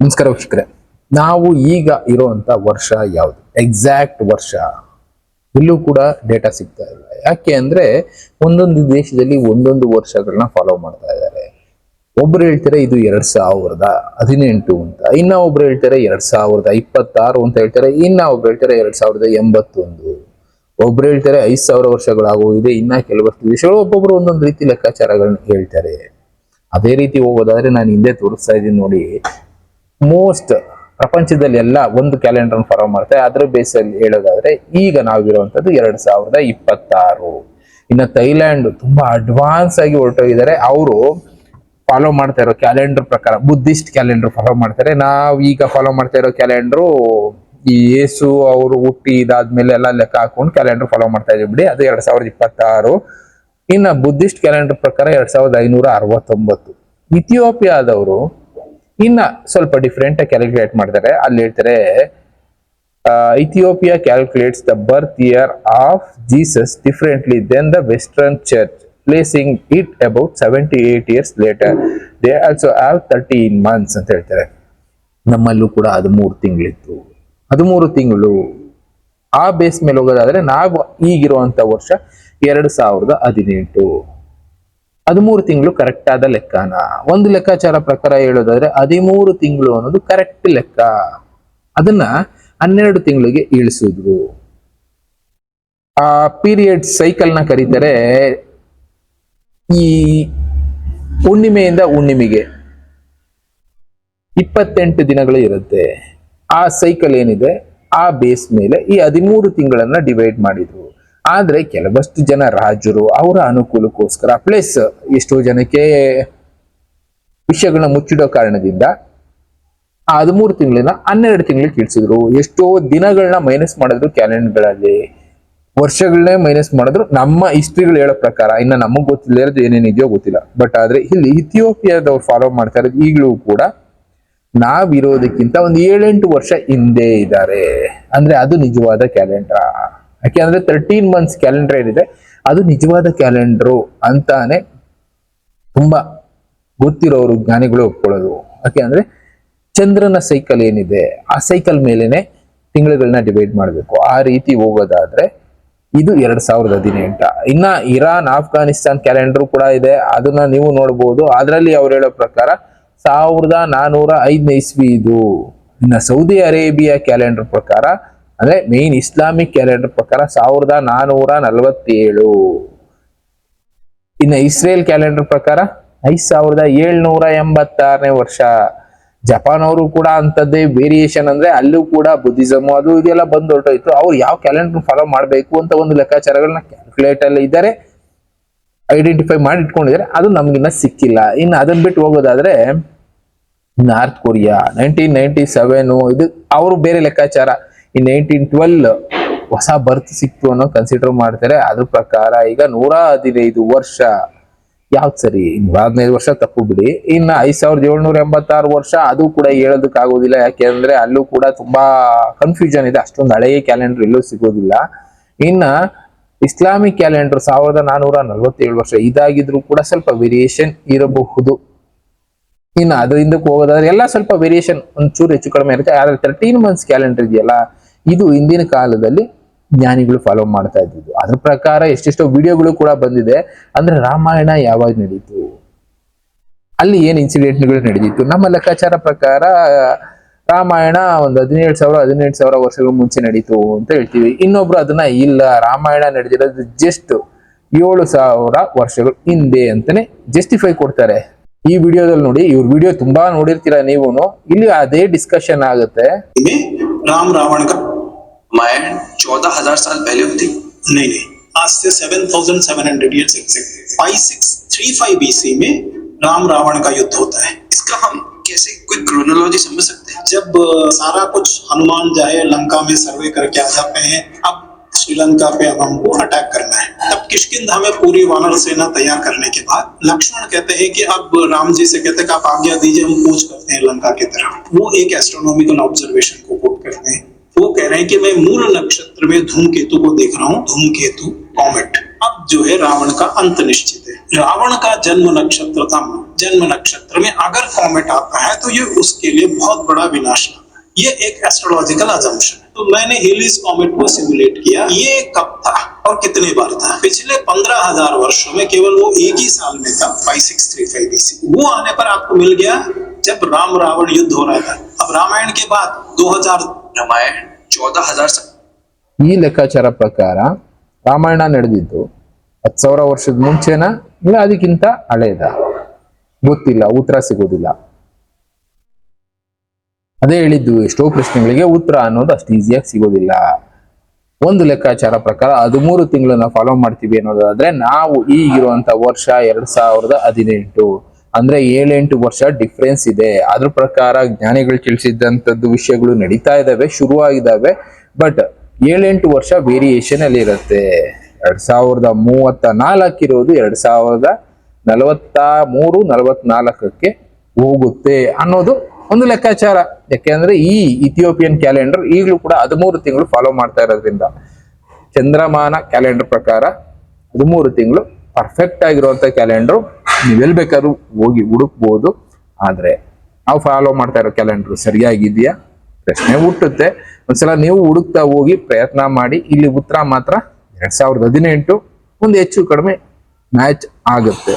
ನಮಸ್ಕಾರ ವೀಕ್ಷಕರೇ, ನಾವು ಈಗ ಇರುವಂತ ವರ್ಷ ಯಾವುದು, ಎಕ್ಸಾಕ್ಟ್ ವರ್ಷ ಇಲ್ಲೂ ಕೂಡ ಡೇಟಾ ಸಿಗ್ತಾ ಇಲ್ಲ. ಯಾಕೆ ಅಂದ್ರೆ ಒಂದೊಂದು ದೇಶದಲ್ಲಿ ಒಂದೊಂದು ವರ್ಷಗಳನ್ನ ಫಾಲೋ ಮಾಡ್ತಾ ಇದ್ದಾರೆ. ಒಬ್ರು ಹೇಳ್ತಾರೆ ಇದು 2018 ಅಂತ, ಇನ್ನ ಒಬ್ರು ಹೇಳ್ತಾರೆ 2026 ಅಂತ ಹೇಳ್ತಾರೆ, ಇನ್ನ ಒಬ್ರು ಹೇಳ್ತಾರೆ 2081, ಒಬ್ರು ಹೇಳ್ತಾರೆ 5000 ವರ್ಷಗಳಾಗೋಗಿದೆ. ಇನ್ನ ಕೆಲವಷ್ಟು ದೇಶಗಳು ಒಬ್ಬೊಬ್ರು ಒಂದೊಂದು ರೀತಿ ಲೆಕ್ಕಾಚಾರಗಳನ್ನ ಹೇಳ್ತಾರೆ. ಅದೇ ರೀತಿ ಹೋಗೋದಾದ್ರೆ ನಾನು ಹಿಂದೆ ತೋರಿಸ್ತಾ ಇದ್ದೀನಿ ನೋಡಿ, ಮೋಸ್ಟ್ ಪ್ರಪಂಚದಲ್ಲಿ ಎಲ್ಲ ಒಂದು ಕ್ಯಾಲೆಂಡರ್ ಫಾಲೋ ಮಾಡ್ತಾರೆ. ಅದ್ರ ಬೇಸಲ್ಲಿ ಹೇಳೋದಾದ್ರೆ ಈಗ ನಾವಿರುವಂತದ್ದು 2026. ಇನ್ನು ಥೈಲ್ಯಾಂಡ್ ತುಂಬಾ ಅಡ್ವಾನ್ಸ್ ಆಗಿ ಹೊರಟೋಗಿದ್ದಾರೆ. ಅವರು ಫಾಲೋ ಮಾಡ್ತಾ ಇರೋ ಕ್ಯಾಲೆಂಡರ್ ಪ್ರಕಾರ ಬುದ್ಧಿಸ್ಟ್ ಕ್ಯಾಲೆಂಡರ್ ಫಾಲೋ ಮಾಡ್ತಾರೆ. ನಾವ್ ಈಗ ಫಾಲೋ ಮಾಡ್ತಾ ಇರೋ ಕ್ಯಾಲೆಂಡರು ಈ ಯೇಸು ಅವರು ಹುಟ್ಟಿ ಇದಾದ್ಮೇಲೆ ಎಲ್ಲ ಲೆಕ್ಕ ಹಾಕೊಂಡು ಕ್ಯಾಲೆಂಡರ್ ಫಾಲೋ ಮಾಡ್ತಾ ಇದೀವಿ ಬಿಡಿ, ಅದು 2026. ಇನ್ನು ಬುದ್ಧಿಸ್ಟ್ ಕ್ಯಾಲೆಂಡರ್ ಪ್ರಕಾರ 2569. ಇಥಿಯೋಪಿಯಾದವರು ಇನ್ನ ಸ್ವಲ್ಪ ಡಿಫ್ರೆಂಟ್ ಆಗಿ ಕ್ಯಾಲ್ಕುಲೇಟ್ ಮಾಡ್ತಾರೆ. ಅಲ್ಲಿ ಹೇಳ್ತಾರೆ Ethiopia calculates the birth year of Jesus differently then the western church, placing it about 78 years later. They also have 13 months ಅಂತ ಹೇಳ್ತಾರೆ. ನಮ್ಮಲ್ಲೂ ಕೂಡ 13 ತಿಂಗಳಿತ್ತು. 13 ತಿಂಗಳು ಆ ಬೇಸ್ ಮೇಲೆ ಹೋಗೋದಾದ್ರೆ ನಾವು ಈಗಿರುವಂತ ವರ್ಷ 2018. 13 ತಿಂಗಳು ಕರೆಕ್ಟ್ ಆದ ಲೆಕ್ಕನ. ಒಂದು ಲೆಕ್ಕಾಚಾರ ಪ್ರಕಾರ ಹೇಳೋದಾದ್ರೆ 13 ತಿಂಗಳು ಅನ್ನೋದು ಕರೆಕ್ಟ್ ಲೆಕ್ಕ. ಅದನ್ನ 12 ತಿಂಗಳಿಗೆ ಇಳಿಸಿದ್ರು. ಆ ಪೀರಿಯಡ್ ಸೈಕಲ್ ನ ಕರೀತಾರೆ. ಈ ಹುಣ್ಣಿಮೆಯಿಂದ ಹುಣ್ಣಿಮೆಗೆ 28 ದಿನಗಳು ಇರುತ್ತೆ. ಆ ಸೈಕಲ್ ಏನಿದೆ ಆ ಬೇಸ್ ಮೇಲೆ ಈ 13 ತಿಂಗಳನ್ನ ಡಿವೈಡ್ ಮಾಡಿದ್ರು. ಆದ್ರೆ ಕೆಲವಷ್ಟು ಜನ ರಾಜರು ಅವರ ಅನುಕೂಲಕ್ಕೋಸ್ಕರ ಪ್ಲಸ್ ಎಷ್ಟೋ ಜನಕ್ಕೆ ವಿಷಯಗಳನ್ನ ಮುಚ್ಚಿಡೋ ಕಾರಣದಿಂದ ಆ 13 ತಿಂಗಳನ್ನ 12 ತಿಂಗಳಿಗೆ ಇಳಿಸಿದ್ರು. ಎಷ್ಟೋ ದಿನಗಳನ್ನ ಮೈನಸ್ ಮಾಡಿದ್ರು ಕ್ಯಾಲೆಂಡರ್ಗಳಲ್ಲಿ, ವರ್ಷಗಳನ್ನೇ ಮೈನಸ್ ಮಾಡಿದ್ರು. ನಮ್ಮ ಹಿಸ್ಟ್ರಿಗಳು ಹೇಳೋ ಪ್ರಕಾರ, ಇನ್ನ ನಮಗ್ ಗೊತ್ತಿಲ್ಲ ಇರೋದು ಏನೇನಿದೆಯೋ ಗೊತ್ತಿಲ್ಲ. ಬಟ್ ಆದ್ರೆ ಇಲ್ಲಿ ಇಥಿಯೋಪಿಯಾದವ್ರು ಫಾಲೋ ಮಾಡ್ತಾ ಇರೋದು ಈಗಲೂ ಕೂಡ ನಾವಿರೋದಕ್ಕಿಂತ ಒಂದು 7-8 ವರ್ಷ ಹಿಂದೆ ಇದ್ದಾರೆ. ಅಂದ್ರೆ ಅದು ನಿಜವಾದ ಕ್ಯಾಲೆಂಡರ್. ಯಾಕೆ ಅಂದ್ರೆ 13 months ಕ್ಯಾಲೆಂಡರ್ ಏನಿದೆ ಅದು ನಿಜವಾದ ಕ್ಯಾಲೆಂಡರು ಅಂತಾನೆ ತುಂಬಾ ಗೊತ್ತಿರೋರು ಜ್ಞಾನಿಗಳು ಒಪ್ಕೊಳ್ಳೋದು. ಯಾಕೆ ಅಂದ್ರೆ ಚಂದ್ರನ ಸೈಕಲ್ ಏನಿದೆ ಆ ಸೈಕಲ್ ಮೇಲೆನೆ ತಿಂಗಳುಗಳನ್ನ ಡಿವೈಡ್ ಮಾಡಬೇಕು. ಆ ರೀತಿ ಹೋಗೋದಾದ್ರೆ ಇದು 2018. ಇನ್ನ ಇರಾನ್ ಆಫ್ಘಾನಿಸ್ತಾನ್ ಕ್ಯಾಲೆಂಡರ್ ಕೂಡ ಇದೆ, ಅದನ್ನ ನೀವು ನೋಡ್ಬೋದು. ಅದರಲ್ಲಿ ಅವ್ರು ಹೇಳೋ ಪ್ರಕಾರ 1405 ಇಸ್ವಿ ಇದು. ಇನ್ನ ಸೌದಿ ಅರೇಬಿಯಾ ಕ್ಯಾಲೆಂಡರ್ ಪ್ರಕಾರ ಅಂದ್ರೆ ಮೇನ್ ಇಸ್ಲಾಮಿಕ್ ಕ್ಯಾಲೆಂಡರ್ ಪ್ರಕಾರ 1447. ಇನ್ನು ಇಸ್ರೇಲ್ ಕ್ಯಾಲೆಂಡರ್ ಪ್ರಕಾರ 5786ನೇ ವರ್ಷ. ಜಪಾನ್ ಅವರು ಕೂಡ ಅಂತದ್ದೇ ವೇರಿಯೇಷನ್, ಅಂದ್ರೆ ಅಲ್ಲೂ ಕೂಡ ಬುದ್ಧಿಸಮ್ ಅದು ಇದೆಲ್ಲ ಬಂದು ಹೊರಟೋಯ್ತು. ಅವ್ರು ಯಾವ ಕ್ಯಾಲೆಂಡರ್ ಫಾಲೋ ಮಾಡಬೇಕು ಅಂತ ಒಂದು ಲೆಕ್ಕಾಚಾರಗಳನ್ನ ಕ್ಯಾಲ್ಕುಲೇಟ್ ಅಲ್ಲಿ ಇದ್ದಾರೆ, ಐಡೆಂಟಿಫೈ ಮಾಡಿ ಇಟ್ಕೊಂಡಿದ್ದಾರೆ. ಅದು ನಮ್ಗಿನ್ನ ಸಿಕ್ಕಿಲ್ಲ. ಇನ್ನು ಅದನ್ನ ಬಿಟ್ಟು ಹೋಗೋದಾದ್ರೆ ನಾರ್ತ್ ಕೊರಿಯಾ 1997, ಇದು ಅವರು ಬೇರೆ ಲೆಕ್ಕಾಚಾರ. ಈ 1912 ಹೊಸ ಬರ್ತ್ ಸಿಕ್ತು ಅನ್ನೋ ಕನ್ಸಿಡರ್ ಮಾಡ್ತಾರೆ. ಅದ್ರ ಪ್ರಕಾರ ಈಗ 115 ವರ್ಷ. ಯಾವ್ದು ಸರಿ? 115 ವರ್ಷ ತಪ್ಪು ಬಿಡಿ. ಇನ್ನ 5786 ವರ್ಷ, ಅದು ಕೂಡ ಹೇಳೋದಕ್ಕೆ ಆಗೋದಿಲ್ಲ. ಯಾಕೆಂದ್ರೆ ಅಲ್ಲೂ ಕೂಡ ತುಂಬಾ ಕನ್ಫ್ಯೂಷನ್ ಇದೆ. ಅಷ್ಟೊಂದು ಹಳೆಯ ಕ್ಯಾಲೆಂಡರ್ ಎಲ್ಲೂ ಸಿಗೋದಿಲ್ಲ. ಇನ್ನ ಇಸ್ಲಾಮಿಕ್ ಕ್ಯಾಲೆಂಡರ್ 1447 ವರ್ಷ. ಇದಾಗಿದ್ರು ಕೂಡ ಸ್ವಲ್ಪ ವೇರಿಯೇಷನ್ ಇರಬಹುದು. ಇನ್ನು ಅದರಿಂದ ಹೋಗೋದಾದ್ರೆ ಎಲ್ಲ ಸ್ವಲ್ಪ ವೇರಿಯೇಷನ್ ಒಂಚೂರು ಹೆಚ್ಚು ಕಡಿಮೆ ಇರುತ್ತೆ. ಆದ್ರೆ 13 months ಕ್ಯಾಲೆಂಡರ್ ಇದೆಯಲ್ಲ, ಇದು ಹಿಂದಿನ ಕಾಲದಲ್ಲಿ ಜ್ಞಾನಿಗಳು ಫಾಲೋ ಮಾಡ್ತಾ ಇದ್ದಿದ್ದು. ಅದ್ರ ಪ್ರಕಾರ ಎಷ್ಟೆಷ್ಟೋ ವಿಡಿಯೋಗಳು ಕೂಡ ಬಂದಿದೆ. ಅಂದ್ರೆ ರಾಮಾಯಣ ಯಾವಾಗ ನಡೀತು, ಅಲ್ಲಿ ಏನ್ ಇನ್ಸಿಡೆಂಟ್ಗಳು ನಡೆದಿತ್ತು. ನಮ್ಮ ಲೆಕ್ಕಾಚಾರ ಪ್ರಕಾರ ರಾಮಾಯಣ ಒಂದು 17,000 ವರ್ಷಗಳ ಮುಂಚೆ ನಡೀತು ಅಂತ ಹೇಳ್ತೀವಿ. ಇನ್ನೊಬ್ರು ಅದನ್ನ ಇಲ್ಲ, ರಾಮಾಯಣ ನಡೆದಿರೋದು ಜಸ್ಟ್ 7,000 ವರ್ಷಗಳು ಹಿಂದೆ ಅಂತಾನೆ ಜಸ್ಟಿಫೈ ಕೊಡ್ತಾರೆ. ಈ ವಿಡಿಯೋದಲ್ಲಿ ನೋಡಿ, ಇವ್ರ ವಿಡಿಯೋ ತುಂಬಾ ನೋಡಿರ್ತೀರಾ ನೀವು, ಇಲ್ಲಿ ಅದೇ ಡಿಸ್ಕಷನ್ ಆಗುತ್ತೆ. राम रावण का रामायण 14,000 साल पहले हुई? नहीं, आज से 7,700 years एग्जैक्ट 5635 बीसी में राम रावण का युद्ध होता है. इसका हम कैसे कोई क्रोनोलॉजी समझ सकते हैं? जब सारा कुछ हनुमान जाए लंका में सर्वे करके आ जाते हैं, अब श्रीलंका पे अब हमको अटैक करना है. तब किष्किंधा में पूरी वानर सेना तैयार करने के बाद लक्ष्मण कहते हैं कि अब राम जी से कहते हैं कि आप आज्ञा दीजिए, हम कूच करते हैं लंका की तरफ. वो एक एस्ट्रोनॉमिकल ऑब्जर्वेशन को कोट करते हैं. वो कह रहे हैं कि मैं मूल नक्षत्र में धूमकेतु को देख रहा हूँ, धूमकेतु कॉमेट. अब जो है रावण का अंत निश्चित है. रावण का जन्म नक्षत्र था जन्म नक्षत्र में अगर कॉमेट आता है तो ये उसके लिए बहुत बड़ा विनाश लाता है। ये एक एस्ट्रोलॉजिकल अजम्पशन है। तो मैंने हेलिस कॉमेट को सिमुलेट किया, ये कब था और कितने बार था। पिछले 15,000 वर्षों में केवल वो एक ही साल में था, 5635 BC। वो आने पर आपको मिल गया जब राम रावण युद्ध हो रहा था। अब रामायण के बाद 2000 रामायण 14,000 साल। ಈ ಲೆಕ್ಕಾಚಾರ ಪ್ರಕಾರ ರಾಮಾಯಣ ನಡೆದಿದ್ದು 10,000 ವರ್ಷದ ಮುಂಚೆನಾ ಇಲ್ಲ ಅದಕ್ಕಿಂತ ಹಳೇದ ಗೊತ್ತಿಲ್ಲ, ಉತ್ತರ ಸಿಗೋದಿಲ್ಲ. ಅದೇ ಹೇಳಿದ್ದು, ಎಷ್ಟೋ ಪ್ರಶ್ನೆಗಳಿಗೆ ಉತ್ತರ ಅನ್ನೋದು ಅಷ್ಟು ಈಸಿಯಾಗಿ ಸಿಗೋದಿಲ್ಲ. ಒಂದು ಲೆಕ್ಕಾಚಾರ ಪ್ರಕಾರ 13 ತಿಂಗಳನ್ನ ಫಾಲೋ ಮಾಡ್ತೀವಿ ಅನ್ನೋದಾದ್ರೆ ನಾವು ಈಗಿರುವಂತ ವರ್ಷ 2018, ಅಂದ್ರೆ 7-8 ವರ್ಷ ಡಿಫ್ರೆನ್ಸ್ ಇದೆ. ಅದ್ರ ಪ್ರಕಾರ ಜ್ಞಾನಿಗಳು ತಿಳಿಸಿದಂತದ್ದು ವಿಷಯಗಳು ನಡೀತಾ ಇದಾವೆ, ಶುರುವಾಗಿದ್ದಾವೆ. ಬಟ್ 7-8 ವರ್ಷ ವೇರಿಯೇಷನ್ ಅಲ್ಲಿ ಇರುತ್ತೆ. 2034 ಇರೋದು 2043-44ಕ್ಕೆ ಹೋಗುತ್ತೆ ಅನ್ನೋದು ಒಂದು ಲೆಕ್ಕಾಚಾರ. ಯಾಕೆಂದ್ರೆ ಈ ಇಥಿಯೋಪಿಯನ್ ಕ್ಯಾಲೆಂಡರ್ ಈಗಲೂ ಕೂಡ 13 ತಿಂಗಳು ಫಾಲೋ ಮಾಡ್ತಾ ಇರೋದ್ರಿಂದ ಚಂದ್ರಮಾನ ಕ್ಯಾಲೆಂಡರ್ ಪ್ರಕಾರ 13 ತಿಂಗಳು ಪರ್ಫೆಕ್ಟ್ ಆಗಿರುವಂತ ಕ್ಯಾಲೆಂಡರ್. ನೀವೆಲ್ ಬೇಕಾದ್ರೂ ಹೋಗಿ ಹುಡುಕ್ಬೋದು. ಆದ್ರೆ ನಾವು ಫಾಲೋ ಮಾಡ್ತಾ ಇರೋ ಕ್ಯಾಲೆಂಡರ್ ಸರಿಯಾಗಿದೆಯಾ ಪ್ರಶ್ನೆ ಹುಟ್ಟುತ್ತೆ. ಒಂದ್ಸಲ ನೀವು ಹುಡುಕ್ತಾ ಹೋಗಿ ಪ್ರಯತ್ನ ಮಾಡಿ. ಇಲ್ಲಿ ಉತ್ತರ ಮಾತ್ರ 2018 ಒಂದು ಹೆಚ್ಚು ಕಡಿಮೆ ಮ್ಯಾಚ್ ಆಗುತ್ತೆ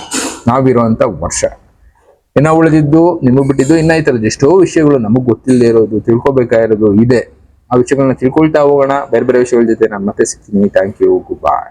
ನಾವಿರುವಂತ ವರ್ಷ. ಇನ್ನ ಉಳಿದಿದ್ದು ನಿಮಗ್ ಬಿಟ್ಟಿದ್ದು. ಇನ್ನ ಈ ತರದ ಎಷ್ಟೋ ವಿಷಯಗಳು ನಮಗ್ ಗೊತ್ತಿಲ್ಲದೆ ಇರೋದು, ತಿಳ್ಕೊಬೇಕಾಗಿರೋದು ಇದೆ. ಆ ವಿಷಯಗಳನ್ನ ತಿಳ್ಕೊಳ್ತಾ ಹೋಗೋಣ. ಬೇರೆ ಬೇರೆ ವಿಷಯಗಳ ಜೊತೆ ನಾನು ಮತ್ತೆ ಸಿಗ್ತೀನಿ. Thank you, good bye.